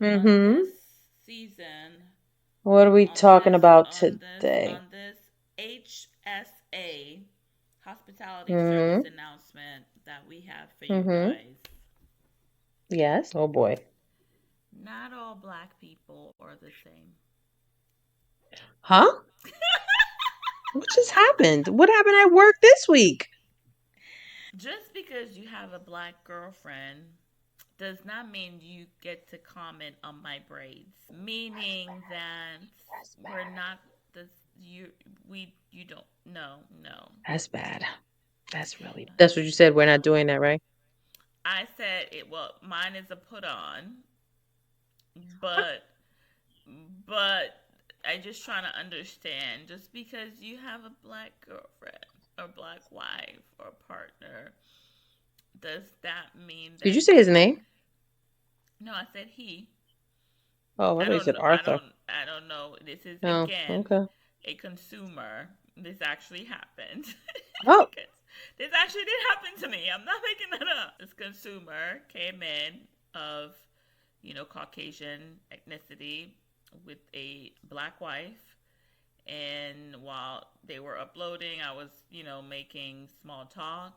on this Mm-hmm. season, What are we on talking this about on this today? on this HSA hospitality service Mm-hmm. announcement that we have for you Mm-hmm. guys. Yes. Oh boy. Not all black people are the same. Huh? What just happened? What happened at work this week? Just because you have a black girlfriend does not mean you get to comment on my braids. Meaning that That's we're bad. not the you don't no. That's bad. That's really bad. That's what you said. We're not doing that, right? I said it. Well, mine is a put on, but but I just trying to understand. Just because you have a black girlfriend or black wife or partner, does that mean Did you that say his you're? name? No, I said he. Oh, I I thought you don't said know. I Arthur. don't. I don't know. This is Oh, again okay. a consumer. This actually happened. Oh, This actually did happen to me. I'm not making that up. This consumer came in of, Caucasian ethnicity with a black wife. And while they were uploading, I was, making small talk.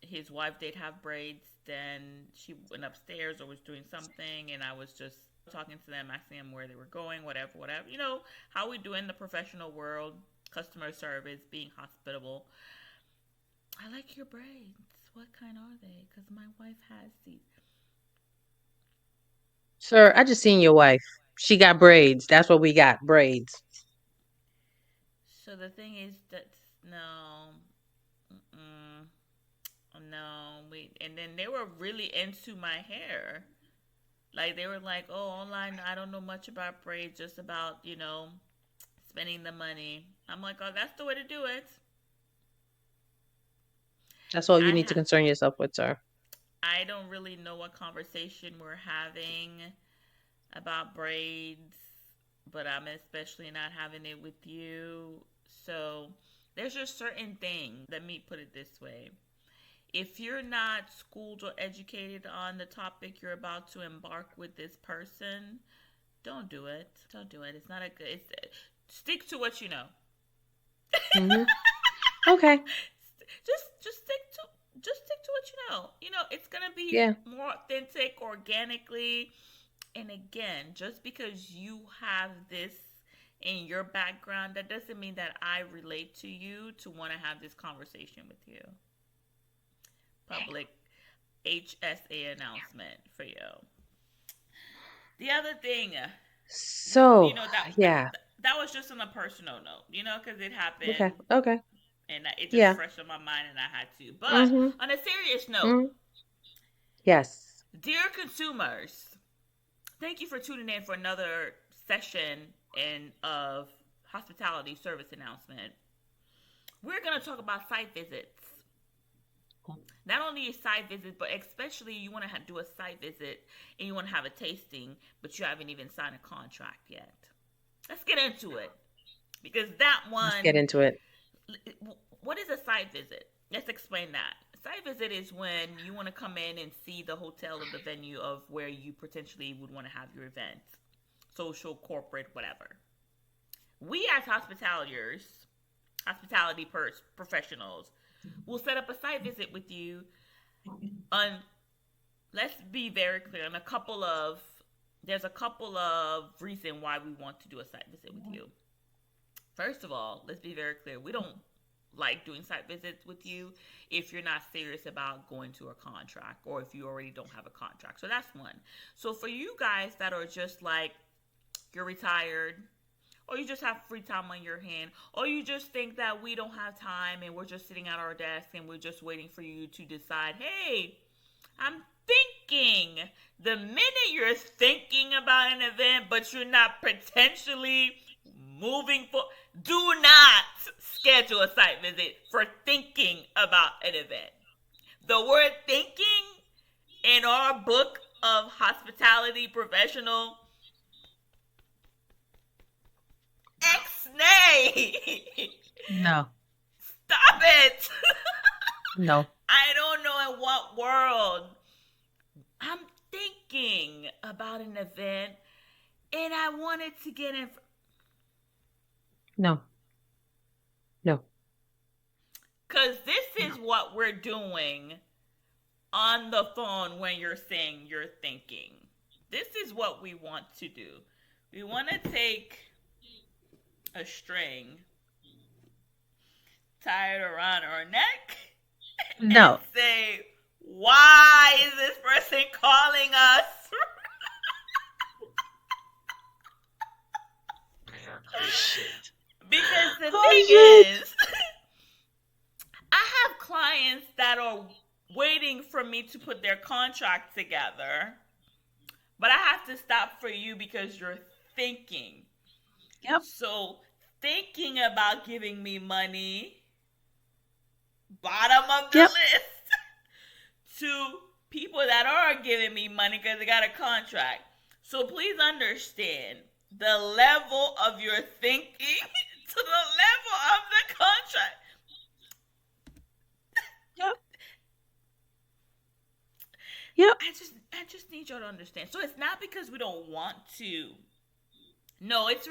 His wife did have braids. Then she went upstairs or was doing something, and I was just talking to them, asking them where they were going, whatever, whatever. You know how we do in the professional world, customer service, being hospitable. I like your braids. What kind are they? Because my wife has these. sir, I just seen your wife. She got braids. That's what we got. Braids. So the thing is that no, mm-mm, no, and then they were really into my hair. Like they were like, oh, online, I don't know much about braids, just about spending the money. I'm like, oh, that's the way to do it. That's all you I need to have. concern yourself with, sir. I don't really know what conversation we're having about braids, but I'm especially not having it with you. So there's just certain things. Let me put it this way. If you're not schooled or educated on the topic you're about to embark with this person, don't do it. Don't do it. It's not a good. Stick to what you know. Mm-hmm. Okay. Just stick to what you know. It's gonna be Yeah. more authentic, organically. And again, just because you have this in your background, that doesn't mean that I relate to you to want to have this conversation with you. Public HSA announcement for you. The other thing, So, that yeah. that was just on a personal note, because it Okay. happened Okay. and it just Yeah. fresh on my mind and I had to. But Mm-hmm. on a serious note, Mm-hmm. Yes. dear consumers, thank you for tuning in for another session of hospitality service announcement. We're going to talk about site visits. Not only a site visit, but especially you want to do a site visit and you want to have a tasting, but you haven't even signed a contract yet. Let's get into it because that Let's get one. into it. What is a site visit? Let's explain that. A site visit is when you want to come in and see the hotel or the venue of where you potentially would want to have your event, social, corporate, whatever. We as professionals, will set up a site visit with you on, let's be very clear, on there's a couple of reasons why we want to do a site visit with you. First of all, let's be very clear. We don't like doing site visits with you if you're not serious about going to a contract or if you already don't have a contract. So that's one. So for you guys that are just like, you're retired, or you just have free time on your hand, or you just think that we don't have time and we're just sitting at our desk and we're just waiting for you to decide, hey, I'm thinking. The minute you're thinking about an event, but you're not potentially moving for, do not schedule a site visit for thinking about an event. The word thinking in our book of hospitality professional, ex-nay. No. Stop it. No. I don't know in what world. I'm thinking. thinking about an event and I wanted to get in. No, no, Because this no, is what we're doing on the phone when you're saying you're thinking. This is what we want to do. We want to take a string, tie it around our neck, and no. say, why is this person calling us? Oh shit. Because the Oh thing shit. is, I have clients that are waiting for me to put their contract together, but I have to stop for you because you're thinking. Yep. So, thinking about giving me money, bottom of the Yep. list, to people that are giving me money because they got a contract. So, please understand the level of your thinking to the level of the contract. Yep. Yep. I just need y'all to understand. So it's not because we don't want to. No, it's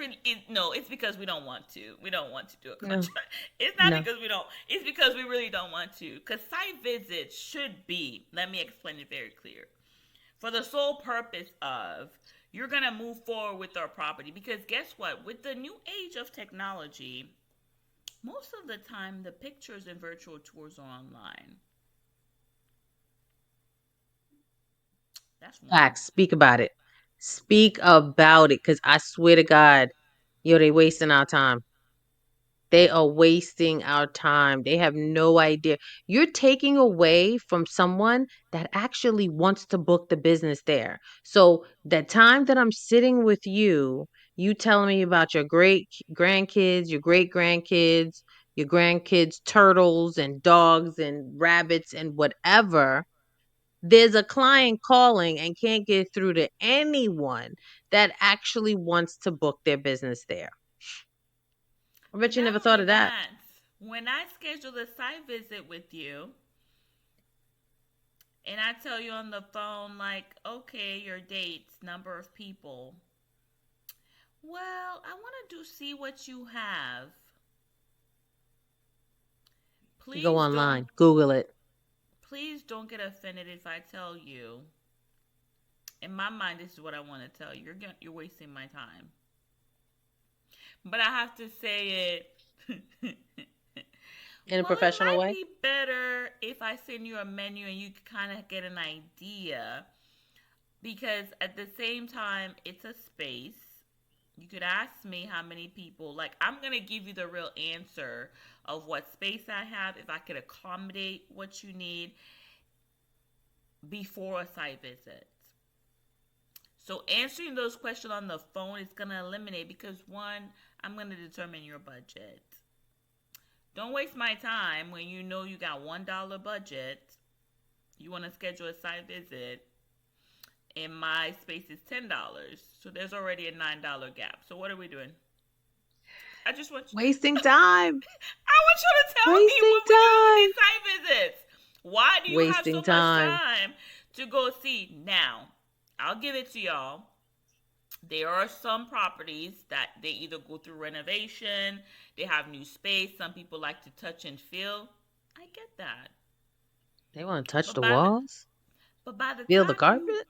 because we don't want to. We don't want to do a No. contract. It's not No. because we don't. It's because we really don't want to. Because site visits should be. Let me explain it very clear. For the sole purpose of you're gonna move forward with our property. Because guess what? With the new age of technology, most of the time the pictures and virtual tours are online. That's one. Facts. Speak about it. Speak about it. Cause I swear to God, yo, they wasting our time. They are wasting our time. They have no idea. You're taking away from someone that actually wants to book the business there. So the time that I'm sitting with you, you telling me about your great grandkids, your great grandkids, your grandkids, turtles and dogs and rabbits and whatever. There's a client calling and can't get through to anyone that actually wants to book their business there. I bet you Not never thought only of that. that, when I schedule a site visit with you and I tell you on the phone, like, okay, your dates, number of people, well, I want to do see what you have. You go Please don't, online, Google it. please don't get offended if I tell you. In my mind, this is what I want to tell you. You're wasting my time, but I have to say it. In a Well, it professional might way. be better if I send you a menu and you kind of get an idea because at the same time, it's a space. You could ask me how many people, like, I'm going to give you the real answer of what space I have, if I could accommodate what you need before a site visit. So, answering those questions on the phone is going to eliminate because one, I'm going to determine your budget. Don't waste my time when you know you got $1 budget. You want to schedule a site visit, and my space is $10. So there's already a $9 gap. So what are we doing? I just want Wasting time. I want you to tell me Wasting what we're doing with time. these site visits. Why do you have so Wasting much time. time to go see? Now, I'll give it to y'all. There are some properties that they either go through renovation, they have new space. Some people like to touch and feel. I get that. They want to touch But the by the walls, but by the feel the time you carpet.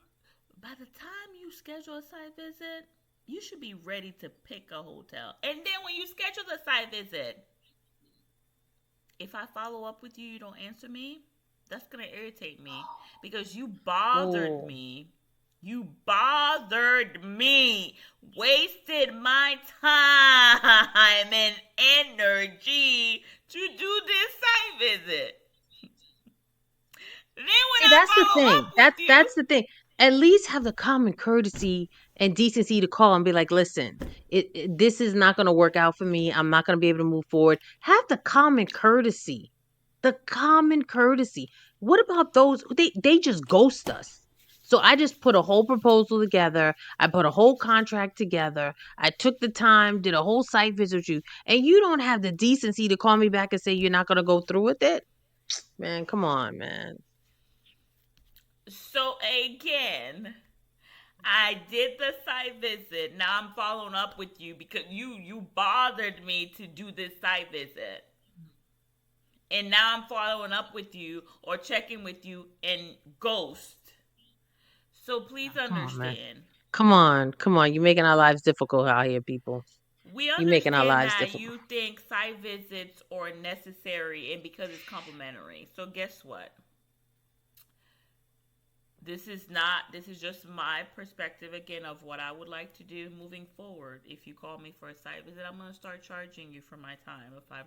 by the time you schedule a site visit, you should be ready to pick a hotel. And then when you schedule the site visit, if I follow up with you, you don't answer me, that's going to irritate me because you bothered Oh, me. You bothered me, wasted my time and energy to do this site visit. Then when see, I that's the follow thing. up with That's you, that's the thing. At least have the common courtesy and decency to call and be like, "Listen, this is not going to work out for me. I'm not going to be able to move forward." Have the common courtesy. The common courtesy. What about those? They just ghost us. So I just put a whole proposal together. I put a whole contract together. I took the time, did a whole site visit with you, and you don't have the decency to call me back and say you're not going to go through with it. Man, come on, man. so again, I did the site visit. Now I'm following up with you because you bothered me to do this site visit. And now I'm following up with you or checking with you and ghost. So please Come on, man. understand. Come on. Come on. You're making our lives difficult out here, people. We You're making our understand lives that difficult. you think site visits are necessary and because it's complimentary. So guess what? This is just my perspective again of what I would like to do moving forward. If you call me for a site visit, I'm going to start charging you for my time of $500.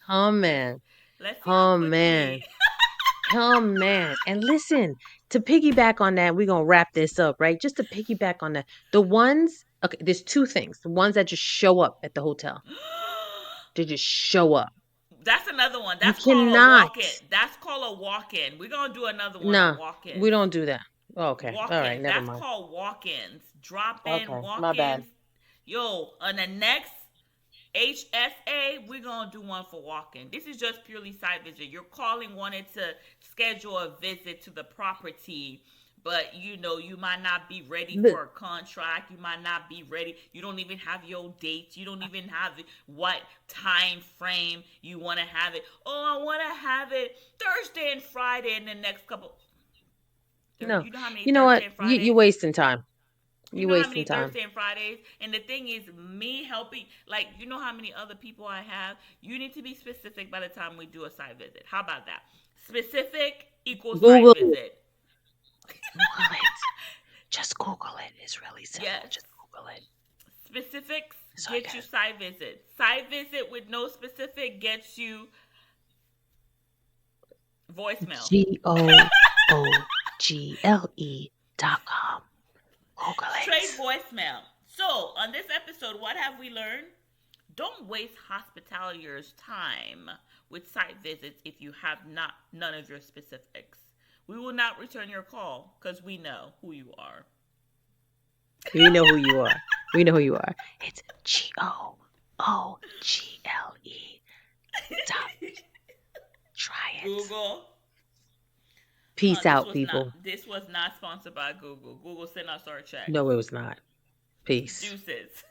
Oh, let's man. let's see how Oh, man. quickly. Oh, man. And listen, to piggyback on that, we're going to wrap this up, right? Just to piggyback on that. Okay, there's two things. The ones that just show up at the hotel. They just show up. That's another one. You That's called a cannot. walk-in. That's called a walk-in. We're going to do another one on Nah, we walk-ins. don't do that. Okay. All right. Walk-ins. Never That's mind. called walk-ins. Drop-in, Okay. My bad. walk-ins. Yo, on the next HSA, we're gonna do one for walk-in. This is just purely site visit. You're calling wanting to schedule a visit to the property, but you might not be ready Look, for a contract. You might not be ready. You don't even have your dates. You don't even have what time frame you want to have it. Oh, I want to have it Thursday and Friday in the next couple. no. You know how many You know what? Thursday and You're Fridays? wasting time. You You're know how wasting many time. Thursday and Fridays? And the thing is, me helping, like, you know how many other people I have? You need to be specific by the time we do a site visit. How about that? Specific equals Google site it. visit. Google it. Just Google it. It's really simple. Yes. Just Google it. Specifics So get you site visit. Site visit with no specific gets you voicemail. GOOGLE.com. Google Straight it. voicemail. So, on this episode, what have we learned? Don't waste hospitaliers' time with site visits if you have none of your specifics. We will not return your call because we know who you are. We know who you are. We know who you are. It's GOOGLE. Try it. Google. Peace out, people. This was not sponsored by Google. Google sent us our check. No, it was not. Peace. Deuces.